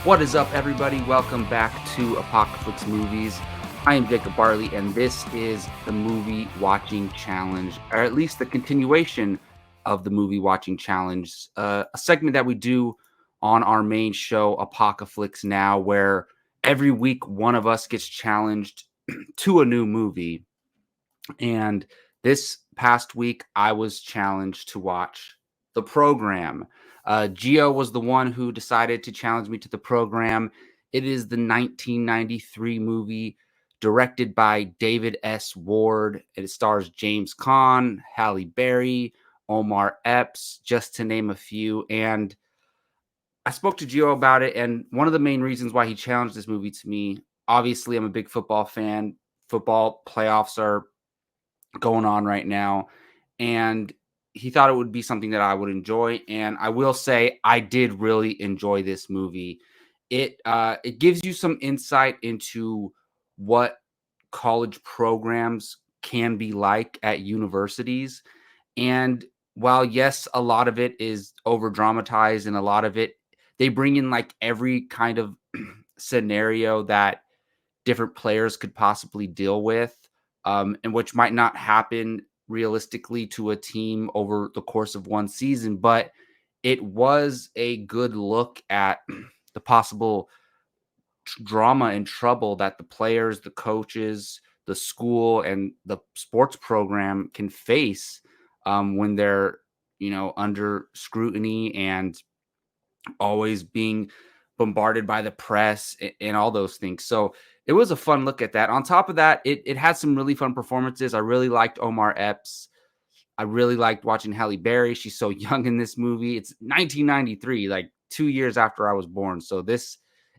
What is up, everybody? Welcome back to Apocalypse Movies. I am Jacob Barley, and this is the Movie Watching Challenge, or at least the continuation of the Movie Watching Challenge, a segment that we do on our main show, Apocalypse Now, where every week one of us gets challenged to a new movie. And this past week, I was challenged to watch The Program. Gio was the one who decided to challenge me to The Program. It is the 1993 movie directed by David S. Ward. It stars James Caan, Halle Berry, Omar Epps, just to name a few. And I spoke to Gio about it, and one of the main reasons why he challenged this movie to me, obviously, I'm a big football fan. Football playoffs are going on right now, and he thought it would be something that I would enjoy. And I will say I did really enjoy this movie. It gives you some insight into what college programs can be like at universities. And while yes, a lot of it is over dramatized, and a lot of it they bring in like every kind of scenario that different players could possibly deal with, and which might not happen realistically to a team over the course of one season. But it was a good look at the possible drama and trouble that the players, the coaches, the school, and the sports program can face when they're, under scrutiny and always being bombarded by the press and all those things. So it was a fun look at that. On top of that, it had some really fun performances. I really liked Omar Epps. I really liked watching Halle Berry. She's so young in this movie. It's 1993, like 2 years after I was born. So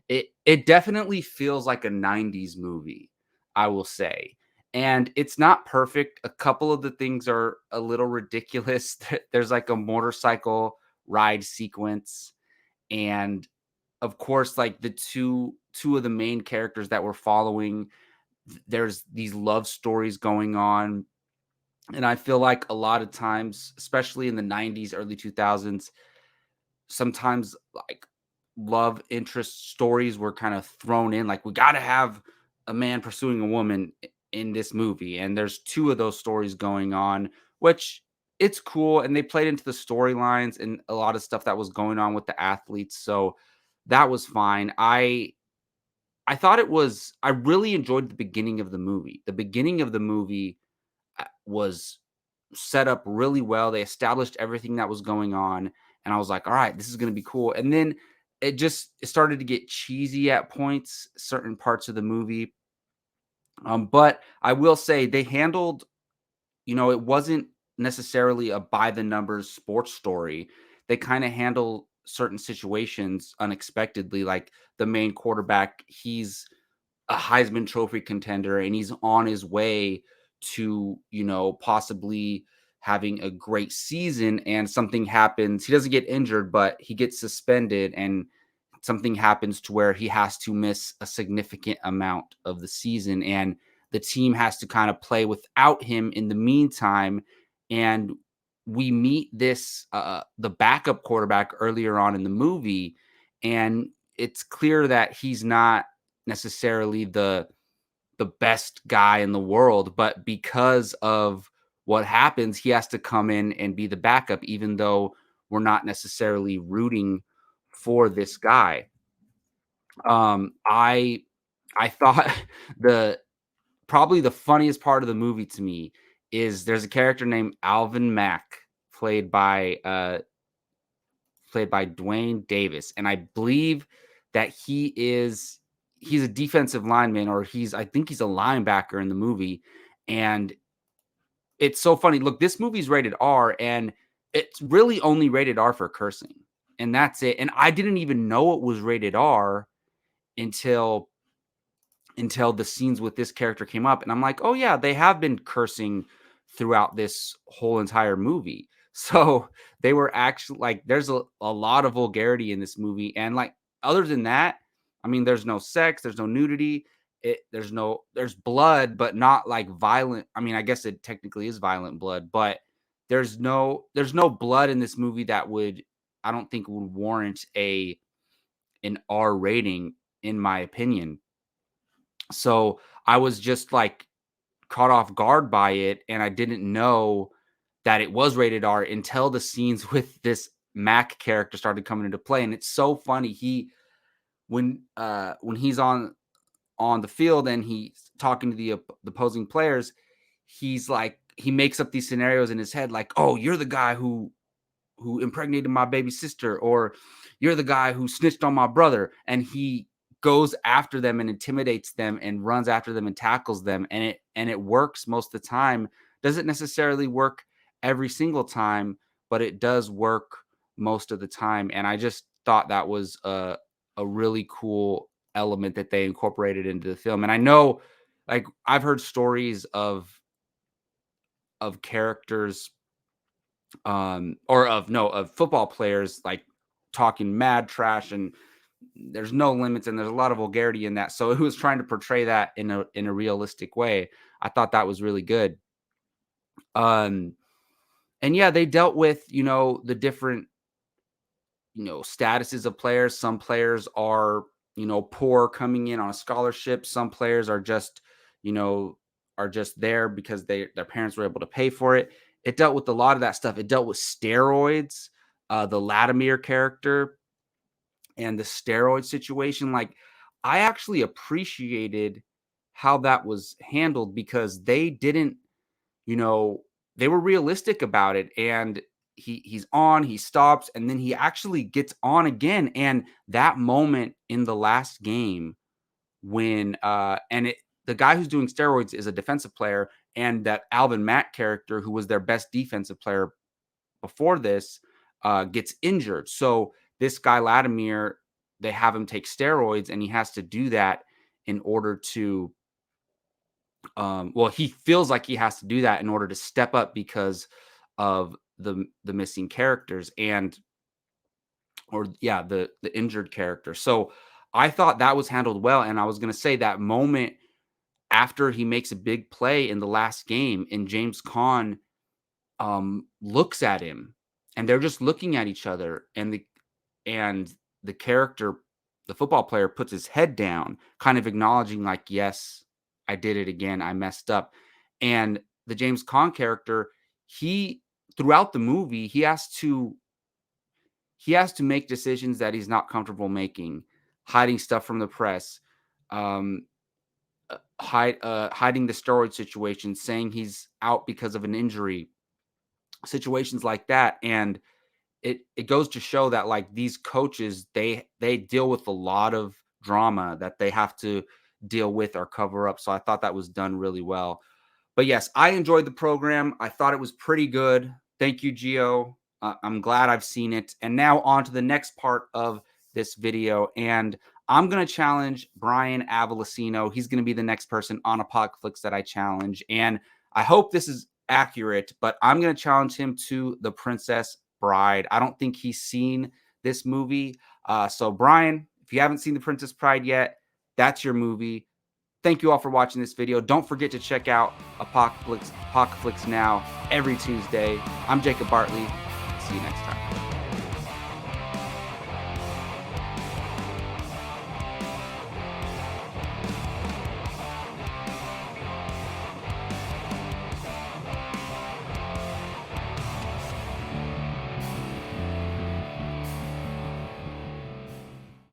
it definitely feels like a 90s movie, I will say. And it's not perfect. A couple of the things are a little ridiculous. There's like a motorcycle ride sequence, and of course, like the two of the main characters that we're following, there's these love stories going on. And I feel like a lot of times, especially in the 90s, early 2000s, sometimes like love interest stories were kind of thrown in. Like, we got to have a man pursuing a woman in this movie. And there's two of those stories going on, which it's cool. And they played into the storylines and a lot of stuff that was going on with the athletes. So that was fine. I thought I really enjoyed the beginning of the movie. The beginning of the movie was set up really well. They established everything that was going on, and I was like, "All right, this is going to be cool." And then it started to get cheesy at points, certain parts of the movie. But I will say they handled, it wasn't necessarily a by the numbers sports story. They kind of handle certain situations unexpectedly. Like the main quarterback, he's a Heisman Trophy contender, and he's on his way to, possibly having a great season, and something happens. He doesn't get injured, but he gets suspended, and something happens to where he has to miss a significant amount of the season, and the team has to kind of play without him in the meantime. And we meet this the backup quarterback earlier on in the movie, and it's clear that he's not necessarily the best guy in the world, but because of what happens, he has to come in and be the backup, even though we're not necessarily rooting for this guy. I thought the probably the funniest part of the movie to me is there's a character named Alvin Mack, played by Dwayne Davis, and I believe that he's a defensive lineman, or I think he's a linebacker in the movie. And it's so funny. Look, this movie's rated R, and it's really only rated R for cursing, and that's it. And I didn't even know it was rated R until the scenes with this character came up, and I'm like, oh yeah, they have been cursing throughout this whole entire movie. So they were actually like, there's a lot of vulgarity in this movie. And like, other than that, I mean, there's no sex, there's no nudity, there's blood, but not like violent. I mean, I guess it technically is violent blood, but there's no blood in this movie that would, I don't think, would warrant an R rating, in my opinion. So I was just like caught off guard by it, and I didn't know that it was rated R until the scenes with this Mac character started coming into play. And it's so funny. When he's on the field and he's talking to the opposing players, he's like, he makes up these scenarios in his head, like, oh, you're the guy who impregnated my baby sister, or you're the guy who snitched on my brother. And he goes after them and intimidates them and runs after them and tackles them. And it works most of the time. Doesn't necessarily work every single time, but it does work most of the time. And I just thought that was a really cool element that they incorporated into the film. And I know, like, I've heard stories of characters, or of football players, like, talking mad trash, and there's no limits and there's a lot of vulgarity in that. So it was trying to portray that in a realistic way. I thought that was really good. Um and yeah, they dealt with, the different, statuses of players. Some players are, poor, coming in on a scholarship. Some players are just, you know, there because their parents were able to pay for it. It dealt with a lot of that stuff. It dealt with steroids, the Latimer character, and the steroid situation. Like, I actually appreciated how that was handled, because they didn't, you know, they were realistic about it. And he's on, he stops, and then he actually gets on again. And that moment in the last game, when the guy who's doing steroids is a defensive player, and that Alvin Mack character, who was their best defensive player before this, gets injured. So this guy Latimer, they have him take steroids, and he has to do that in order to well, he feels like he has to do that in order to step up because of the missing characters, and or yeah, the injured character. So I thought that was handled well. And I was going to say, that moment after he makes a big play in the last game, and James Caan looks at him, and they're just looking at each other, and the character, the football player, puts his head down, kind of acknowledging, like, yes, I did it again, I messed up. And the James Caan character, he throughout the movie, he has to make decisions that he's not comfortable making, hiding stuff from the press, um, hiding the steroid situation, saying he's out because of an injury, situations like that. And it goes to show that, like, these coaches, they deal with a lot of drama that they have to deal with or cover up. So I thought that was done really well. But yes, I enjoyed the program. I thought it was pretty good. Thank you, Gio. I'm glad I've seen it. And now on to the next part of this video. And I'm going to challenge Brian Avalosino. He's going to be the next person on Apocalypse that I challenge. And I hope this is accurate, but I'm going to challenge him to The Princess Bride. I don't think he's seen this movie. So Brian, if you haven't seen The Princess Bride yet, that's your movie. Thank you all for watching this video. Don't forget to check out Apocalypse Now every Tuesday. I'm Jacob Bartley. See you next time.